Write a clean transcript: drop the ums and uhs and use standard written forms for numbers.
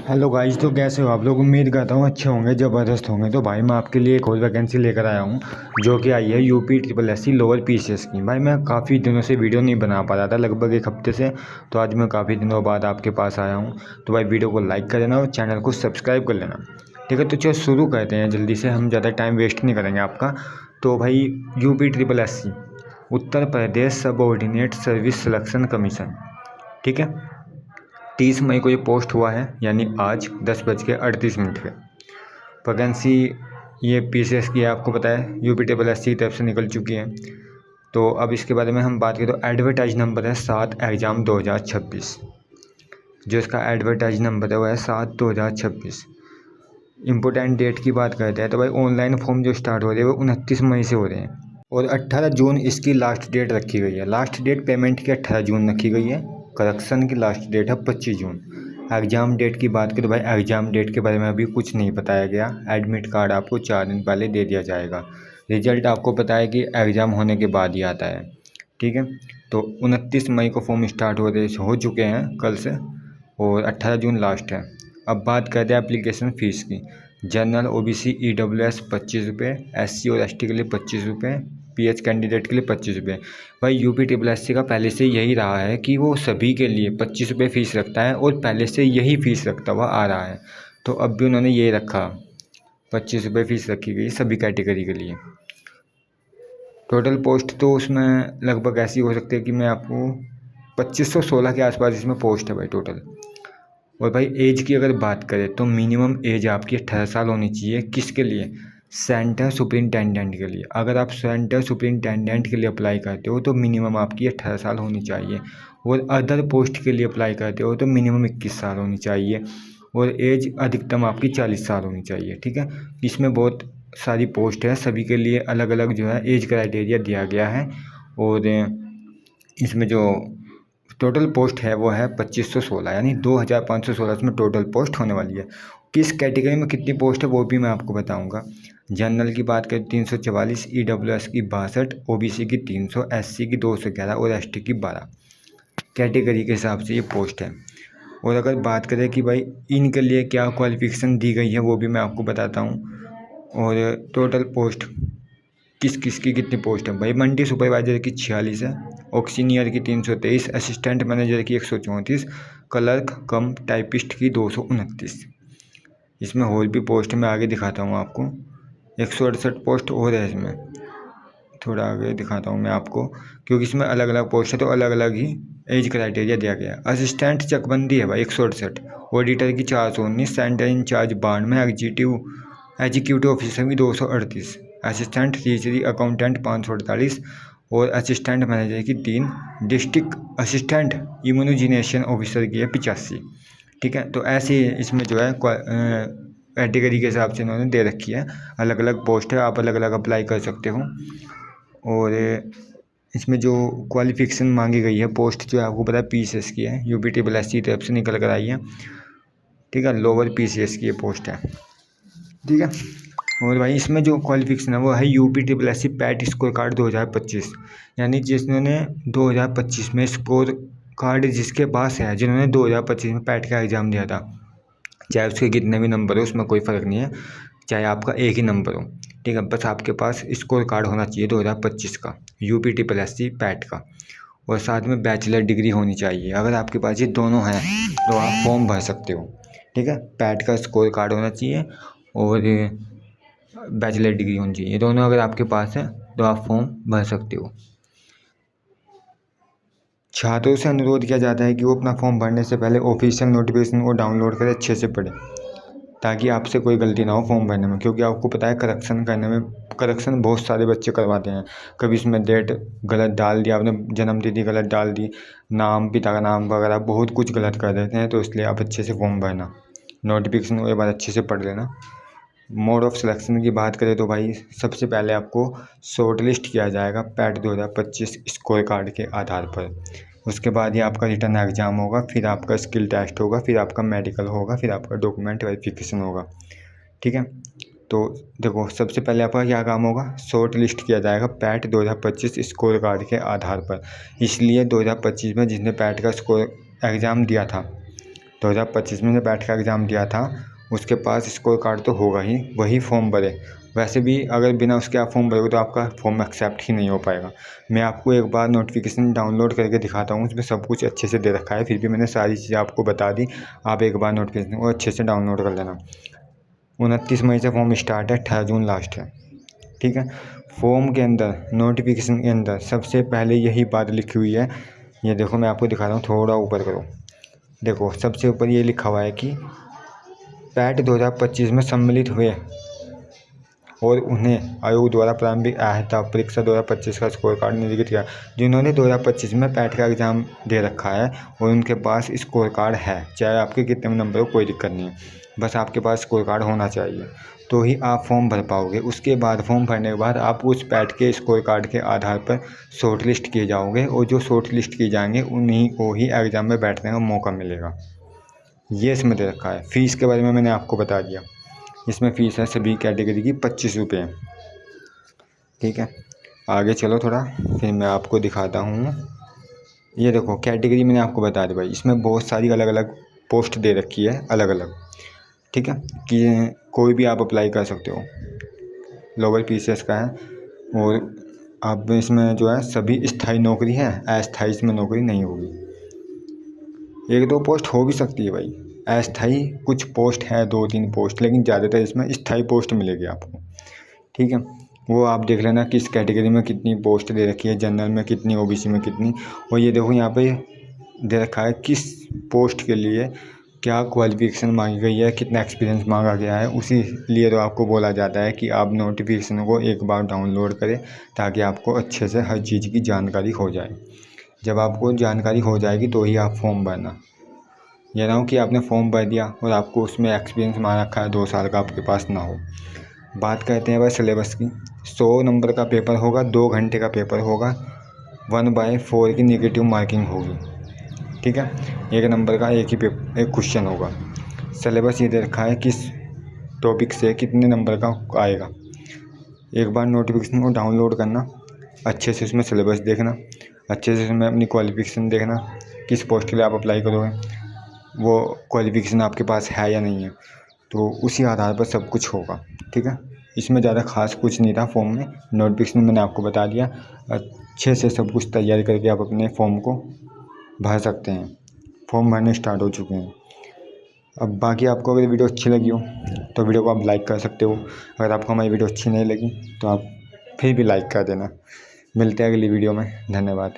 Hello guys, तो कैसे हो आप लोग। उम्मीद करता हूँ अच्छे होंगे, ज़बरदस्त होंगे। तो भाई मैं आपके लिए एक और वैकेंसी लेकर आया हूँ जो कि आई है UP triple S C lower PCS की। भाई मैं काफ़ी दिनों से वीडियो नहीं बना पा रहा था, लगभग एक हफ्ते से। तो आज मैं काफ़ी दिनों बाद आपके पास आया हूँ। तो भाई वीडियो को लाइक कर देना और चैनल को सब्सक्राइब कर लेना। ठीक है, तो चलो शुरू करते हैं जल्दी से, हम ज़्यादा टाइम वेस्ट नहीं करेंगे आपका। तो भाई यूपी ट्रिपल एस सी Uttar Pradesh subordinate service selection commission, ठीक है, 30 मई को ये पोस्ट हुआ है, यानी आज 10:38 पे। वैकेंसी ये पीसीएस की है, आपको पता है यूपी ट्रिपल एस सी की तरफ से निकल चुकी है। तो अब इसके बारे में हम बात करें तो एडवर्टाइज नंबर है 7 एग्ज़ाम 2026। जो इसका एडवर्टाइज नंबर है वो है 7/2026। इम्पोर्टेंट डेट की बात करते हैं तो भाई ऑनलाइन फॉर्म जो स्टार्ट हो रहे हैं वो 29 मई से हो रहे हैं और 18 जून इसकी लास्ट डेट रखी गई है। लास्ट डेट पेमेंट की 18 जून रखी गई है। करेक्शन की लास्ट डेट है 25 जून। एग्ज़ाम डेट की बात करें तो भाई एग्ज़ाम डेट के बारे में अभी कुछ नहीं बताया गया। एडमिट कार्ड आपको 4 दिन पहले दे दिया जाएगा। रिजल्ट आपको पता है कि एग्ज़ाम होने के बाद ही आता है। ठीक है, तो 29 मई को फॉर्म स्टार्ट हो चुके हैं कल से और 18 जून लास्ट है। अब बात करते हैं एप्लीकेशन फ़ीस की। जनरल ओबीसी ईडब्ल्यूएस 25 रुपये, एससी और एसटी के लिए 25 रुपये, पीएच कैंडिडेट के लिए 25 रुपये। भाई यूपी ट्रिपल एससी का पहले से यही रहा है कि वो सभी के लिए 25 रुपये फ़ीस रखता है और पहले से यही फ़ीस रखता हुआ आ रहा है। तो अब भी उन्होंने ये रखा, 25 रुपये फ़ीस रखी गई सभी कैटेगरी के लिए। टोटल पोस्ट तो उसमें लगभग ऐसी हो सकती है कि मैं आपको 2516 के आसपास इसमें पोस्ट है भाई टोटल। और भाई एज की अगर बात करें तो मिनिमम एज आपकी 18 साल होनी चाहिए। किसके लिए? सेंटर सुपरिंटेंडेंट के लिए। अगर आप सेंटर सुपरिंटेंडेंट के लिए अप्लाई करते हो तो मिनिमम आपकी 18 साल होनी चाहिए और अदर पोस्ट के लिए अप्लाई करते हो तो मिनिमम 21 साल होनी चाहिए और एज अधिकतम आपकी 40 साल होनी चाहिए। ठीक है, इसमें बहुत सारी पोस्ट है, सभी के लिए अलग अलग जो है एज क्राइटेरिया दिया गया है और इसमें जो टोटल पोस्ट है वो है 2516, यानी 2516 इसमें टोटल पोस्ट होने वाली है। किस कैटेगरी में कितनी पोस्ट है वो भी मैं आपको बताऊंगा। जनरल की बात करें 344, ईडब्ल्यूएस की 62, ओबीसी की 300, एससी की 211 और एसटी की 12। कैटेगरी के हिसाब से ये पोस्ट है। और अगर बात करें कि भाई इनके लिए क्या क्वालिफिकेशन दी गई है वो भी मैं आपको बताता हूँ। और टोटल पोस्ट किस किस की कितनी पोस्ट है भाई। मंडी सुपरवाइजर की 46 है, ऑक्सीनियर की 323, असिस्टेंट मैनेजर की 134, क्लर्क कम टाइपिस्ट की 229। इसमें और भी पोस्ट मैं आगे दिखाता हूँ आपको। 168 पोस्ट और है इसमें, थोड़ा आगे दिखाता हूँ मैं आपको क्योंकि इसमें अलग अलग पोस्ट है तो अलग अलग ही एज क्राइटेरिया दिया गया है। असिस्टेंट चकबंदी है भाई 168, ऑडिटर की 419, सेंटर इंचार्ज 92, एग्जीक्यूटिव ऑफिसर की 238, असिस्टेंट तीसरी अकाउंटेंट 548 और असिस्टेंट मैनेजर की 3, डिस्ट्रिक्ट असिस्टेंट इम्यूनोजिनेशन ऑफिसर की है 85। ठीक है, तो ऐसे इसमें जो है कैटेगरी के हिसाब से इन्होंने दे रखी है। अलग अलग पोस्ट है, आप अलग अलग अप्लाई कर सकते हो। और इसमें जो क्वालिफिकेशन मांगी गई है, पोस्ट जो है आपको पता है पीसीएस की है, यूपी ट्रिपल एस सी तरफ से निकल कर आई है। ठीक है, लोअर पीसीएस की ये पोस्ट है। ठीक है, और भाई इसमें जो क्वालिफिकेशन है वो है UP triple S C PET score card 2025, यानी जिन्होंने 2025 में स्कोर कार्ड जिसके पास है, जिन्होंने 2025 में पैट का एग्ज़ाम दिया था, चाहे उसके कितने भी नंबर हो उसमें कोई फ़र्क नहीं है, चाहे आपका एक ही नंबर हो। ठीक है, बस आपके पास स्कोर कार्ड होना चाहिए 2025 का, UP triple S C PET का, और साथ में बैचलर डिग्री होनी चाहिए। अगर आपके पास ये दोनों हैं तो आप फॉर्म भर सकते हो। ठीक है, पैट का स्कोर कार्ड होना चाहिए और बैचलर डिग्री होनी चाहिए। ये दोनों अगर आपके पास है तो आप फॉर्म भर सकते हो। छात्रों से अनुरोध किया जाता है कि वो अपना फॉर्म भरने से पहले ऑफिशियल नोटिफिकेशन को डाउनलोड करें, अच्छे से पढ़ें ताकि आपसे कोई गलती ना हो फॉर्म भरने में। क्योंकि आपको पता है करेक्शन करने में, करेक्शन बहुत सारे बच्चे करवाते हैं। कभी इसमें डेट गलत डाल दी आपने, जन्म तिथि गलत डाल दी, नाम पिता का नाम वगैरह बहुत कुछ गलत कर देते हैं। तो इसलिए आप अच्छे से फॉर्म भरना, नोटिफिकेशन को एक बार अच्छे से पढ़ लेना। मोड ऑफ सिलेक्शन की बात करें तो भाई सबसे पहले आपको शॉर्ट लिस्ट किया जाएगा पैट 2025 स्कोर कार्ड के आधार पर। उसके बाद ही आपका रिटर्न एग्ज़ाम होगा, फिर आपका स्किल टेस्ट होगा, फिर आपका मेडिकल होगा, फिर आपका डॉक्यूमेंट वेरिफिकेशन होगा। ठीक है, तो देखो सबसे पहले आपका क्या काम होगा, शॉर्ट लिस्ट किया जाएगा पैट 2025 स्कोर कार्ड के आधार पर। इसलिए 2025 में जिसने पैट का स्कोर एग्ज़ाम दिया था 2025 में पैट का एग्ज़ाम दिया था उसके पास स्कोर कार्ड तो होगा ही, वही फॉर्म भरे। वैसे भी अगर बिना उसके आप फॉर्म भरोगे तो आपका फॉर्म एक्सेप्ट ही नहीं हो पाएगा। मैं आपको एक बार नोटिफिकेशन डाउनलोड करके दिखाता हूँ, उसमें सब कुछ अच्छे से दे रखा है, फिर भी मैंने सारी चीज़ें आपको बता दी। आप एक बार नोटिफिकेशन को अच्छे से डाउनलोड कर लेना। 29 मई से फॉर्म स्टार्ट है, 18 जून लास्ट है, ठीक है। फॉर्म के अंदर, नोटिफिकेशन के अंदर सबसे पहले यही बात लिखी हुई है। ये देखो, मैं आपको दिखा रहा हूँ, थोड़ा ऊपर करो, देखो सबसे ऊपर ये लिखा हुआ है कि पैट 2025 में सम्मिलित हुए और उन्हें आयोग द्वारा प्रारंभिक अहर्ता परीक्षा 2025 का स्कोर कार्ड निर्गत किया। जिन्होंने 2025 में पैट का एग्ज़ाम दे रखा है और उनके पास स्कोर कार्ड है, चाहे आपके कितने भी नंबर हो, कोई दिक्कत नहीं है, बस आपके पास स्कोर कार्ड होना चाहिए, तो ही आप फॉर्म भर पाओगे। उसके बाद फॉर्म भरने के बाद आप उस पैट के स्कोर कार्ड के आधार पर शॉर्ट लिस्ट किए जाओगे और जो शॉर्ट लिस्ट किए जाएंगे उन्हीं को ही एग्ज़ाम में बैठने का मौका मिलेगा। ये इसमें दे रखा है। फ़ीस के बारे में मैंने आपको बता दिया। इसमें फ़ीस है सभी कैटेगरी की 25 रुपये, ठीक है। आगे चलो थोड़ा, फिर मैं आपको दिखाता हूँ। ये देखो कैटेगरी मैंने आपको बता दी भाई, इसमें बहुत सारी अलग अलग पोस्ट दे रखी है, अलग अलग, ठीक है, कि कोई भी आप अप्लाई कर सकते हो। लोअर पीसीएस का है और अब इसमें जो है सभी स्थायी नौकरी है, अस्थायी इसमें नौकरी नहीं होगी। एक दो पोस्ट हो भी सकती है भाई, अस्थायी कुछ पोस्ट है, 2-3 पोस्ट, लेकिन ज़्यादातर इसमें स्थायी पोस्ट मिलेगी आपको, ठीक है। वो आप देख लेना किस कैटेगरी में कितनी पोस्ट दे रखी है, जनरल में कितनी, ओबीसी में कितनी। और ये देखो यहाँ पे दे रखा है किस पोस्ट के लिए क्या क्वालिफिकेशन मांगी गई है, कितना एक्सपीरियंस मांगा गया है। उसी लिए तो आपको बोला जाता है कि आप नोटिफिकेशन को एक बार डाउनलोड करें ताकि आपको अच्छे से हर चीज़ की जानकारी हो जाए। जब आपको जानकारी हो जाएगी तो ही आप फॉर्म भरना। ये ना हो कि आपने फॉर्म भर दिया और आपको उसमें एक्सपीरियंस मान रखा है 2 साल का, आपके पास ना हो। बात करते हैं भाई सिलेबस की। 100 नंबर का पेपर होगा, 2 घंटे का पेपर होगा, 1/4 की नेगेटिव मार्किंग होगी, ठीक है। 1 नंबर का एक क्वेश्चन होगा। सिलेबस ये दे रखा है किस टॉपिक से कितने नंबर का आएगा। एक बार नोटिफिकेशन को डाउनलोड करना, अच्छे से उसमें सिलेबस देखना, अच्छे से उसमें अपनी क्वालिफिकेशन देखना, किस पोस्ट के लिए आप अप्लाई करोगे, वो क्वालिफिकेशन आपके पास है या नहीं है, तो उसी आधार पर सब कुछ होगा, ठीक है। इसमें ज़्यादा खास कुछ नहीं था फॉर्म में, नोटिफिकेशन में मैंने आपको बता दिया। अच्छे से सब कुछ तैयारी करके आप अपने फॉर्म को भर सकते हैं। फॉर्म भरने स्टार्ट हो चुके हैं। अब बाकी आपको अगर वीडियो अच्छी लगी हो तो वीडियो को आप लाइक कर सकते हो। अगर आपको हमारी वीडियो अच्छी नहीं लगी तो आप फिर भी लाइक कर देना। मिलते हैं अगली वीडियो में, धन्यवाद।